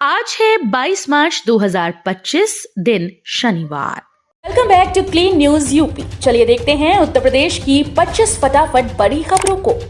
आज है 22 मार्च 2025 दिन शनिवार। Welcome back to clean news UP. चलिए देखते हैं उत्तर प्रदेश की 25 फटाफट बड़ी खबरों को।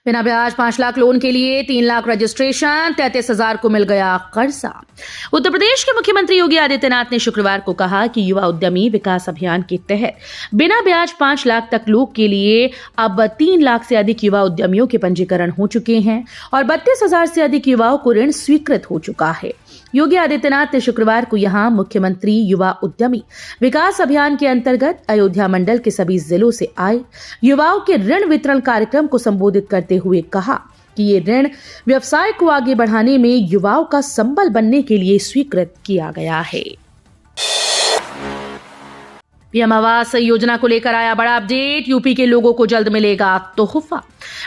बिना ब्याज 5 लाख लोन के लिए 3 लाख रजिस्ट्रेशन, 33,000 को मिल गया कर्जा। उत्तर प्रदेश के मुख्यमंत्री योगी आदित्यनाथ ने शुक्रवार को कहा कि युवा उद्यमी विकास अभियान के तहत बिना ब्याज 5 लाख तक लोन के लिए अब 3 लाख से अधिक युवा उद्यमियों के पंजीकरण हो चुके हैं और 32,000 से अधिक युवाओं को ऋण स्वीकृत हो चुका है। योगी आदित्यनाथ ने शुक्रवार को यहां मुख्यमंत्री युवा उद्यमी विकास अभियान के अंतर्गत अयोध्या मंडल के सभी जिलों से आए युवाओं के ऋण वितरण कार्यक्रम को संबोधित करते हुए कहा कि ये ऋण व्यवसाय को आगे बढ़ाने में युवाओं का संबल बनने के लिए स्वीकृत किया गया है। पीएम आवास योजना को लेकर आया बड़ा अपडेट। यूपी के लोगों को जल्द मिलेगा तोहफा।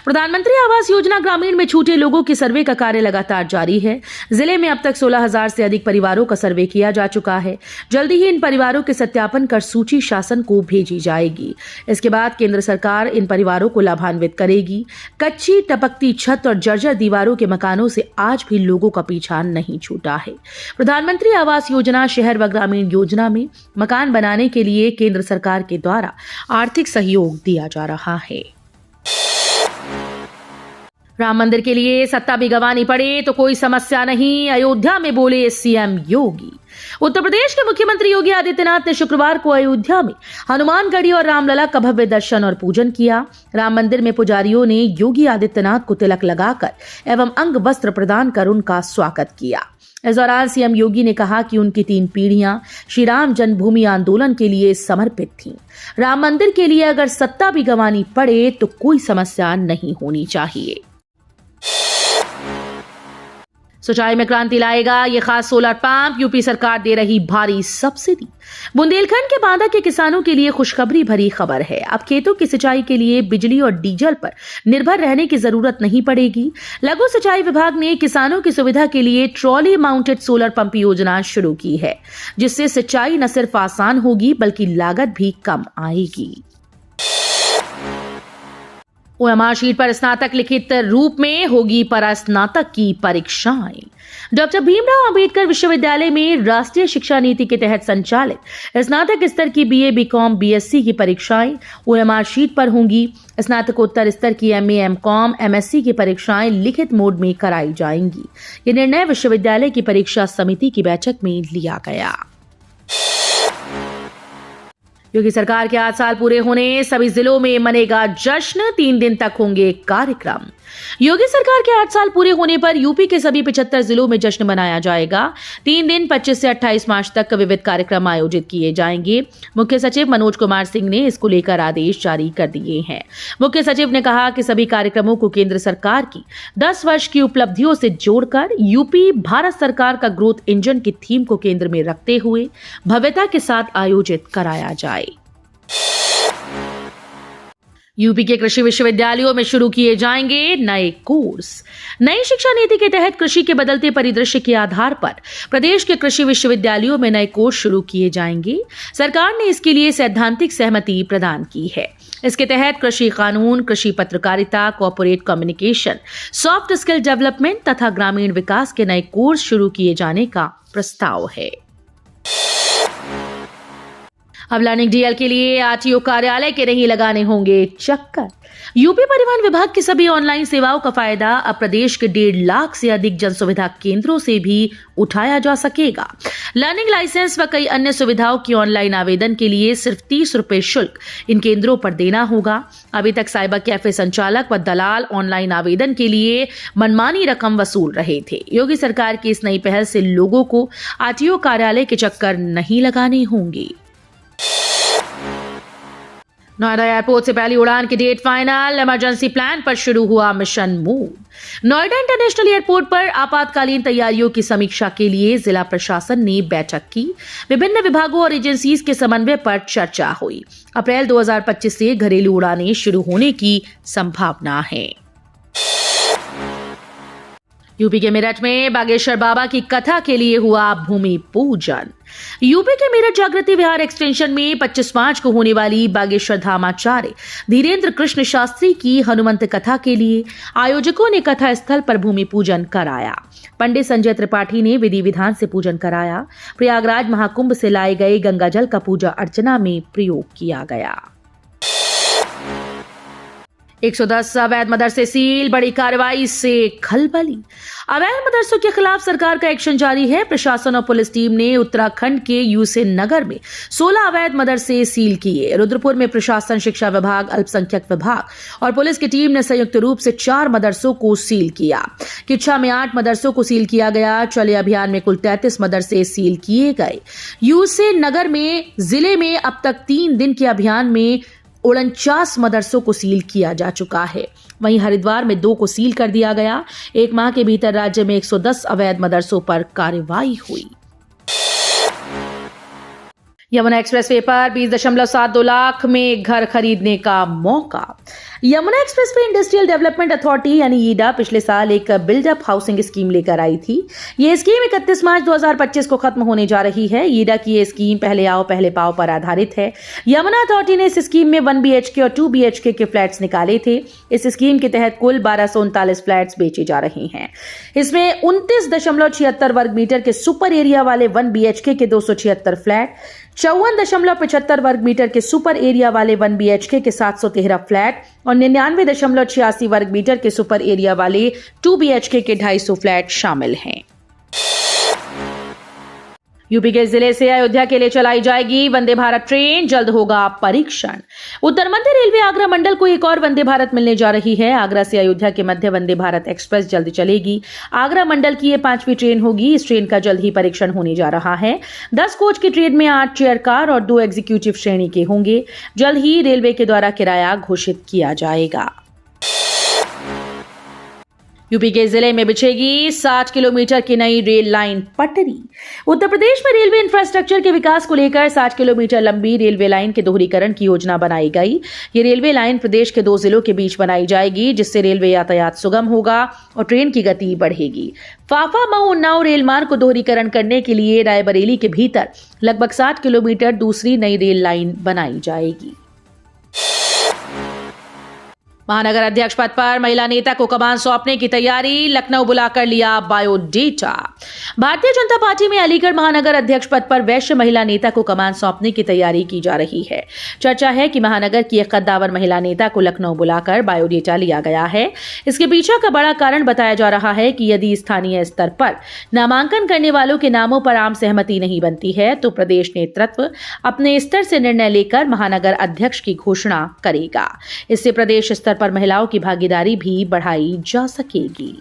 प्रधानमंत्री आवास योजना ग्रामीण में छूटे लोगों के सर्वे का कार्य लगातार जारी है। जिले में अब तक 16,000 से अधिक परिवारों का सर्वे किया जा चुका है। जल्दी ही इन परिवारों के सत्यापन कर सूची शासन को भेजी जाएगी। इसके बाद केंद्र सरकार इन परिवारों को लाभान्वित करेगी। कच्ची टपकती छत और जर्जर दीवारों के मकानों से आज भी लोगों का पीछा नहीं छूटा है। प्रधानमंत्री आवास योजना शहर व ग्रामीण योजना में मकान बनाने के लिए केंद्र सरकार के द्वारा आर्थिक सहयोग दिया जा रहा है। राम मंदिर के लिए सत्ता भी गंवानी पड़े तो कोई समस्या नहीं, अयोध्या में बोले सीएम योगी। उत्तर प्रदेश के मुख्यमंत्री योगी आदित्यनाथ ने शुक्रवार को अयोध्या में हनुमानगढ़ी और रामलला का भव्य दर्शन और पूजन किया। राम मंदिर में पुजारियों ने योगी आदित्यनाथ को तिलक लगाकर एवं अंग वस्त्र प्रदान कर उनका स्वागत किया। इस दौरान सीएम योगी ने कहा कि उनकी 3 पीढ़ियां श्री राम जन्मभूमि आंदोलन के लिए समर्पित थीं। राम मंदिर के लिए अगर सत्ता भी गंवानी पड़े तो कोई समस्या नहीं होनी चाहिए। सिंचाई में क्रांति लाएगा ये खास सोलर पंप, यूपी सरकार दे रही भारी सब्सिडी। बुंदेलखंड के बांदा के किसानों के लिए खुशखबरी भरी खबर है। अब खेतों की सिंचाई के लिए बिजली और डीजल पर निर्भर रहने की जरूरत नहीं पड़ेगी। लघु सिंचाई विभाग ने किसानों की सुविधा के लिए ट्रॉली माउंटेड सोलर पंप योजना शुरू की है, जिससे सिंचाई न सिर्फ आसान होगी बल्कि लागत भी कम आएगी। ओएमआर शीट पर स्नातक लिखित रूप में होगी परास्नातक की परीक्षाएं। डॉक्टर भीमराव अंबेडकर विश्वविद्यालय में राष्ट्रीय शिक्षा नीति के तहत संचालित स्नातक स्तर की बीए, बीकॉम, बीएससी की परीक्षाएं ओएमआर शीट पर होंगी। स्नातकोत्तर स्तर की एमए, एमकॉम, एमएससी की परीक्षाएं लिखित मोड में कराई जाएंगी। ये निर्णय विश्वविद्यालय की परीक्षा समिति की बैठक में लिया गया। योगी सरकार के 8 साल पूरे होने, सभी जिलों में मनेगा जश्न, 3 दिन तक होंगे कार्यक्रम। योगी सरकार के 8 साल पूरे होने पर यूपी के सभी 75 जिलों में जश्न मनाया जाएगा। 3 दिन 25 से 28 मार्च तक विविध कार्यक्रम आयोजित किए जाएंगे। मुख्य सचिव मनोज कुमार सिंह ने इसको लेकर आदेश जारी कर दिए हैं। मुख्य सचिव ने कहा कि सभी कार्यक्रमों को केंद्र सरकार की 10 वर्ष की उपलब्धियों से जोड़कर यूपी भारत सरकार का ग्रोथ इंजन की थीम को केंद्र में रखते हुए भव्यता के साथ आयोजित कराया जाए। यूपी के कृषि विश्वविद्यालयों में शुरू किए जाएंगे नए कोर्स। नई शिक्षा नीति के तहत कृषि के बदलते परिदृश्य के आधार पर प्रदेश के कृषि विश्वविद्यालयों में नए कोर्स शुरू किए जाएंगे। सरकार ने इसके लिए सैद्धांतिक सहमति प्रदान की है। इसके तहत कृषि कानून, कृषि पत्रकारिता, corporate communication, soft skill development तथा ग्रामीण विकास के नए कोर्स शुरू किए जाने का प्रस्ताव है। अब लर्निंग डीएल के लिए आरटीओ कार्यालय के नहीं लगाने होंगे चक्कर। यूपी परिवहन विभाग की सभी ऑनलाइन सेवाओं का फायदा अब प्रदेश के 1.5 लाख से अधिक जन सुविधा केंद्रों से भी उठाया जा सकेगा। लर्निंग लाइसेंस व कई अन्य सुविधाओं की ऑनलाइन आवेदन के लिए सिर्फ 30 रुपए शुल्क इन केंद्रों पर देना होगा। अभी तक साइबर कैफे संचालक व दलाल ऑनलाइन आवेदन के लिए मनमानी रकम वसूल रहे थे। योगी सरकार की इस नई पहल से लोगों को आरटीओ कार्यालय के चक्कर नहीं लगाने होंगे। नोएडा एयरपोर्ट से पहली उड़ान की डेट फाइनल, इमरजेंसी प्लान पर शुरू हुआ mission move. Noida international airport पर आपातकालीन तैयारियों की समीक्षा के लिए जिला प्रशासन ने बैठक की। विभिन्न विभागों और एजेंसीज के समन्वय पर चर्चा हुई। अप्रैल 2025 से घरेलू उड़ानें शुरू होने की संभावना है। यूपी के मेरठ में बागेश्वर बाबा की कथा के लिए हुआ भूमि पूजन। यूपी के मेरठ जागृति विहार एक्सटेंशन में 25 मार्च को होने वाली बागेश्वर धामाचार्य धीरेन्द्र कृष्ण शास्त्री की हनुमंत कथा के लिए आयोजकों ने कथा स्थल पर भूमि पूजन कराया। पंडित संजय त्रिपाठी ने विधि विधान से पूजन कराया। प्रयागराज महाकुंभ से लाए गए गंगा जल का पूजा अर्चना में प्रयोग किया गया। 110 अवैध मदरसे सील, बड़ी कार्रवाई से खलबली। अवैध मदरसों के खिलाफ सरकार का एक्शन जारी है। प्रशासन और पुलिस टीम ने उत्तराखंड के यूसेन नगर में 16 अवैध मदरसे सील किए। रुद्रपुर में प्रशासन, शिक्षा विभाग, अल्पसंख्यक विभाग और पुलिस की टीम ने संयुक्त रूप से 4 मदरसों को सील किया। किच्छा में 8 मदरसों को सील किया गया। चले अभियान में कुल 33 मदरसे सील किए गए। यूसेन नगर में जिले में अब तक 3 दिन के अभियान में 49 मदरसों को सील किया जा चुका है। वहीं हरिद्वार में 2 को सील कर दिया गया। 1 माह के भीतर राज्य में 110 अवैध मदरसों पर कार्रवाई हुई। यमुना एक्सप्रेसवे पर 20.72 लाख में घर खरीदने का मौका। Yamuna expressway industrial development authority यानी ईडा पिछले साल एक बिल्डअप हाउसिंग स्कीम लेकर आई थी। ये स्कीम 31 मार्च 2025 को खत्म होने जा रही है। ईडा की ये स्कीम पहले आओ पहले पाओ पर आधारित है। यमुना अथॉरिटी ने इस स्कीम में 1 BHK और 2 BHK के फ्लैट्स निकाले थे। इस स्कीम के तहत कुल 1239 फ्लैट्स बेचे जा रहे हैं। इसमें 29.76 वर्ग मीटर के सुपर एरिया वाले 1 BHK के 276 फ्लैट, 54.75 वर्ग मीटर के सुपर एरिया वाले 1 BHK के 713 फ्लैट और 99.86 वर्ग मीटर के सुपर एरिया वाले 2 BHK के 250 फ्लैट शामिल हैं। यूपी के जिले से अयोध्या के लिए चलाई जाएगी वंदे भारत ट्रेन, जल्द होगा परीक्षण। उत्तर मध्य रेलवे आगरा मंडल को एक और वंदे भारत मिलने जा रही है। आगरा से अयोध्या के मध्य वंदे भारत एक्सप्रेस जल्द चलेगी। आगरा मंडल की ये 5वीं ट्रेन होगी। इस ट्रेन का जल्द ही परीक्षण होने जा रहा है। 10 कोच की ट्रेन में 8 चेयर कार और 2 एग्जीक्यूटिव श्रेणी के होंगे। जल्द ही रेलवे के द्वारा किराया घोषित किया जाएगा। यूपी के जिले में बिछेगी 60 किलोमीटर की नई रेल लाइन पटरी। उत्तर प्रदेश में रेलवे इंफ्रास्ट्रक्चर के विकास को लेकर 60 किलोमीटर लंबी रेलवे लाइन के दोहरीकरण की योजना बनाई गई। ये रेलवे लाइन प्रदेश के 2 जिलों के बीच बनाई जाएगी, जिससे रेलवे यातायात सुगम होगा और ट्रेन की गति बढ़ेगी। फाफा मऊ उन्नाव रेल मार्ग को दोहरीकरण करने के लिए रायबरेली के भीतर लगभग 60 किलोमीटर दूसरी नई रेल लाइन बनाई जाएगी। महानगर अध्यक्ष पद पर महिला नेता को कमान सौंपने की तैयारी, लखनऊ बुलाकर लिया बायोडेटा। भारतीय जनता पार्टी में अलीगढ़ महानगर अध्यक्ष पद पर वैश्य महिला नेता को कमान सौंपने की तैयारी की जा रही है। चर्चा है कि महानगर की एक कद्दावर महिला नेता को लखनऊ बुलाकर बायोडेटा लिया गया है। इसके पीछे का बड़ा कारण बताया जा रहा है कि यदि स्थानीय स्तर पर नामांकन करने वालों के नामों पर आम सहमति नहीं बनती है तो प्रदेश नेतृत्व अपने स्तर से निर्णय लेकर महानगर अध्यक्ष की घोषणा करेगा। इससे प्रदेश स्तर पर महिलाओं की भागीदारी भी बढ़ाई जा सकेगी।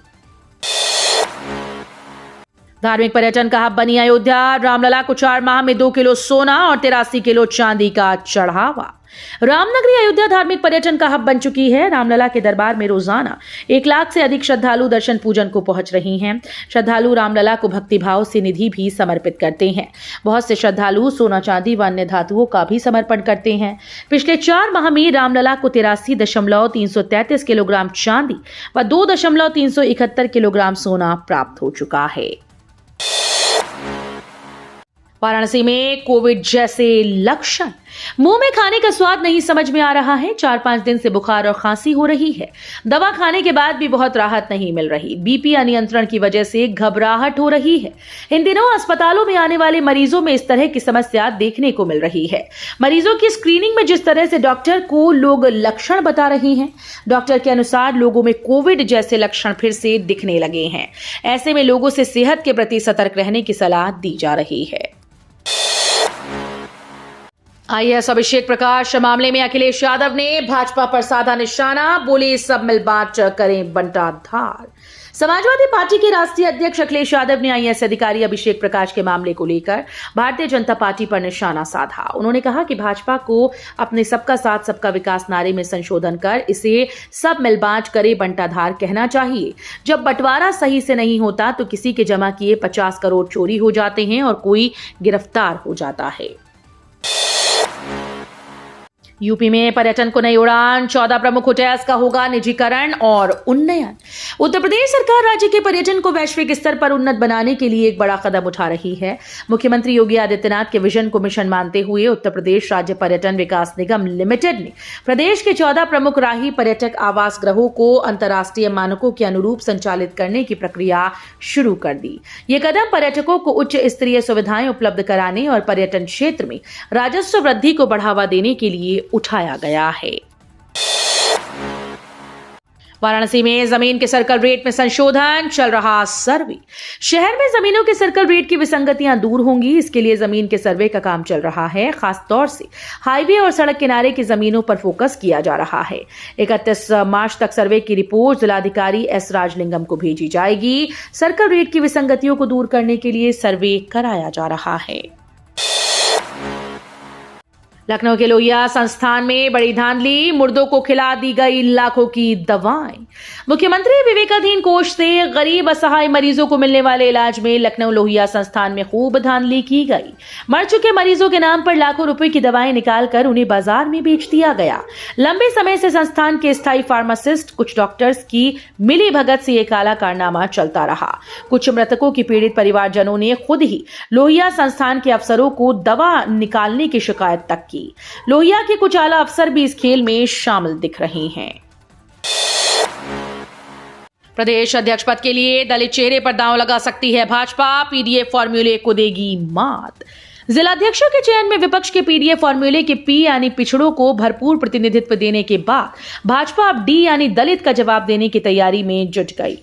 धार्मिक पर्यटन का हब बनी अयोध्या। रामलला को 4 माह में 2 किलो सोना और 83 किलो चांदी का चढ़ावा। रामनगरी अयोध्या धार्मिक पर्यटन का हब बन चुकी है। रामलला के दरबार में रोजाना 1 लाख से अधिक श्रद्धालु दर्शन पूजन को पहुंच रही हैं। श्रद्धालु रामलला को भक्तिभाव से निधि भी समर्पित करते हैं। बहुत से श्रद्धालु सोना, चांदी व अन्य धातुओं का भी समर्पण करते हैं। पिछले 4 माह में रामलला को 83.333 किलोग्राम चांदी व 2.371 किलोग्राम सोना प्राप्त हो चुका है। वाराणसी में कोविड जैसे लक्षण, मुंह में खाने का स्वाद नहीं समझ में आ रहा है। 4-5 दिन से बुखार और खांसी हो रही है। दवा खाने के बाद भी बहुत राहत नहीं मिल रही। बीपी अनियंत्रण की वजह से घबराहट हो रही है। इन दिनों अस्पतालों में आने वाले मरीजों में इस तरह की समस्या देखने को मिल रही है। मरीजों की स्क्रीनिंग में जिस तरह से डॉक्टर को लोग लक्षण बता रहे हैं, डॉक्टर के अनुसार लोगों में कोविड जैसे लक्षण फिर से दिखने लगे हैं। ऐसे में लोगों से सेहत के प्रति सतर्क रहने की सलाह दी जा रही है। IAS अभिषेक प्रकाश मामले में अखिलेश यादव ने भाजपा पर साधा निशाना, बोले सब मिल बांट करें बंटाधार। समाजवादी पार्टी के राष्ट्रीय अध्यक्ष अखिलेश यादव ने IAS अधिकारी अभिषेक प्रकाश के मामले को लेकर भारतीय जनता पार्टी पर निशाना साधा। उन्होंने कहा कि भाजपा को अपने सबका साथ सबका विकास नारे में संशोधन कर इसे सब मिल बांट करे बंटाधार कहना चाहिए। जब बंटवारा सही से नहीं होता तो किसी के जमा किए 50 करोड़ चोरी हो जाते हैं और कोई गिरफ्तार हो जाता है। यूपी में पर्यटन को नई उड़ान, 14 प्रमुख होटल्स का होगा निजीकरण और उन्नयन। उत्तर प्रदेश सरकार राज्य के पर्यटन को वैश्विक स्तर पर उन्नत बनाने के लिए एक बड़ा कदम उठा रही है। मुख्यमंत्री योगी आदित्यनाथ के विजन को मिशन मानते हुए उत्तर प्रदेश राज्य पर्यटन विकास निगम लिमिटेड ने प्रदेश के 14 प्रमुख राही पर्यटक आवास गृहों को अंतर्राष्ट्रीय मानकों के अनुरूप संचालित करने की प्रक्रिया शुरू कर दी। ये कदम पर्यटकों को उच्च स्तरीय सुविधाएं उपलब्ध कराने और पर्यटन क्षेत्र में राजस्व वृद्धि को बढ़ावा देने के लिए उठाया गया है। वाराणसी में जमीन के सर्कल रेट में संशोधन, चल रहा सर्वे। शहर में जमीनों के सर्कल रेट की विसंगतियां दूर होंगी, इसके लिए जमीन के सर्वे का काम चल रहा है। खास तौर से हाईवे और सड़क किनारे की जमीनों पर फोकस किया जा रहा है। 31 मार्च तक सर्वे की रिपोर्ट जिलाधिकारी एस राजलिंगम को भेजी जाएगी। सर्कल रेट की विसंगतियों को दूर करने के लिए सर्वे कराया जा रहा है। लखनऊ के लोहिया संस्थान में बड़ी धांधली, मुर्दों को खिला दी गई लाखों की दवाएं। मुख्यमंत्री विवेकाधीन कोष से गरीब असहाय मरीजों को मिलने वाले इलाज में लखनऊ लोहिया संस्थान में खूब धांधली की गई। मर चुके मरीजों के नाम पर लाखों रुपए की दवाएं निकालकर उन्हें बाजार में बेच दिया गया। लंबे समय से संस्थान के स्थायी फार्मासिस्ट, कुछ डॉक्टर्स की मिली भगत से यह काला कारनामा चलता रहा। कुछ मृतकों की पीड़ित परिवारजनों ने खुद ही लोहिया संस्थान के अफसरों को दवा निकालने की शिकायत तक की। लोहिया के कुछ आला अफसर भी इस खेल में शामिल दिख रहे हैं। प्रदेश अध्यक्ष पद के लिए दलित चेहरे पर दांव लगा सकती है भाजपा, पीडीए फॉर्मूले को देगी मात। जिलाध्यक्षों के चयन में विपक्ष के पीडीए फॉर्मूले के पी यानी पिछड़ों को भरपूर प्रतिनिधित्व देने के बाद भाजपा अब डी यानी दलित का जवाब देने की तैयारी में जुट गई।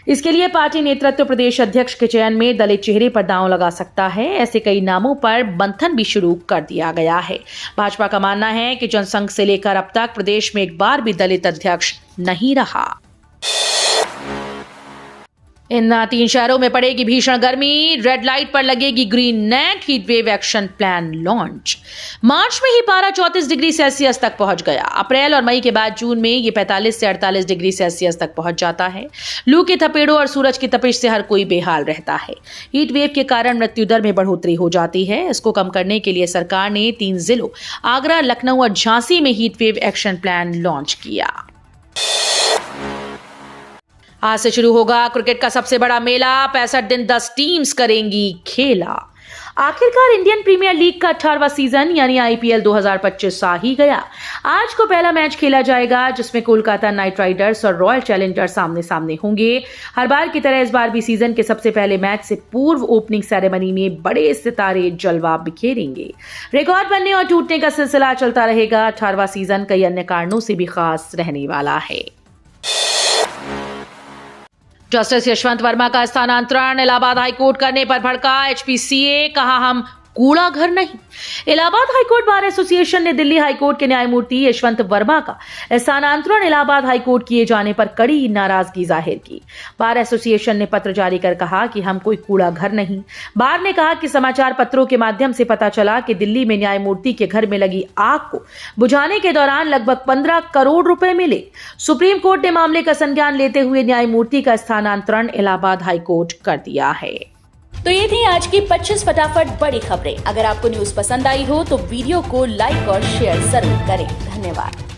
इसके लिए पार्टी नेतृत्व प्रदेश अध्यक्ष के चयन में दलित चेहरे पर दांव लगा सकता है। ऐसे कई नामों पर मंथन भी शुरू कर दिया गया है। भाजपा का मानना है कि जनसंघ से लेकर अब तक प्रदेश में एक बार भी दलित अध्यक्ष नहीं रहा। इन 3 शहरों में पड़ेगी भीषण गर्मी, रेड लाइट पर लगेगी green net, heat wave action plan launch. मार्च में ही पारा 34 डिग्री सेल्सियस तक पहुंच गया। अप्रैल और मई के बाद जून में ये 45 से 48 डिग्री सेल्सियस तक पहुंच जाता है। लू के थपेड़ों और सूरज की तपिश से हर कोई बेहाल रहता है। हीट वेव के कारण मृत्यु दर में बढ़ोतरी हो जाती है। इसको कम करने के लिए सरकार ने 3 जिलों आगरा, लखनऊ और झांसी में heat wave action plan launch किया। आज से शुरू होगा क्रिकेट का सबसे बड़ा मेला, 65 दिन 10 टीम्स करेंगी खेला। आखिरकार इंडियन प्रीमियर लीग का 18वां सीजन यानी आईपीएल 2025 आ ही गया। आज को पहला मैच खेला जाएगा जिसमें कोलकाता नाइट राइडर्स और रॉयल चैलेंजर्स आमने सामने होंगे। हर बार की तरह इस बार भी सीजन के सबसे पहले मैच से पूर्व ओपनिंग सेरेमनी में बड़े सितारे जलवा बिखेरेंगे। रिकॉर्ड बनने और टूटने का सिलसिला चलता रहेगा। 18वां सीजन कई अन्य कारणों से भी खास रहने वाला है। जस्टिस यशवंत वर्मा का स्थानांतरण इलाहाबाद हाईकोर्ट करने पर भड़का एचपीसीए, कहा हम कूड़ा घर नहीं। इलाहाबाद हाईकोर्ट बार एसोसिएशन ने दिल्ली हाईकोर्ट के न्यायमूर्ति यशवंत वर्मा का स्थानांतरण इलाहाबाद हाईकोर्ट किए जाने पर कड़ी नाराजगी जाहिर की। बार एसोसिएशन ने पत्र जारी कर कहा कि हम कोई कूड़ा घर नहीं। बार ने कहा कि समाचार पत्रों के माध्यम से पता चला कि दिल्ली में न्यायमूर्ति के घर में लगी आग को बुझाने के दौरान लगभग 15 करोड़ रुपए मिले। सुप्रीम कोर्ट ने मामले का संज्ञान लेते हुए न्यायमूर्ति का स्थानांतरण इलाहाबाद हाईकोर्ट कर दिया है। तो ये थी आज की 25 फटाफट बड़ी खबरें। अगर आपको न्यूज पसंद आई हो तो वीडियो को लाइक और शेयर जरूर करें। धन्यवाद।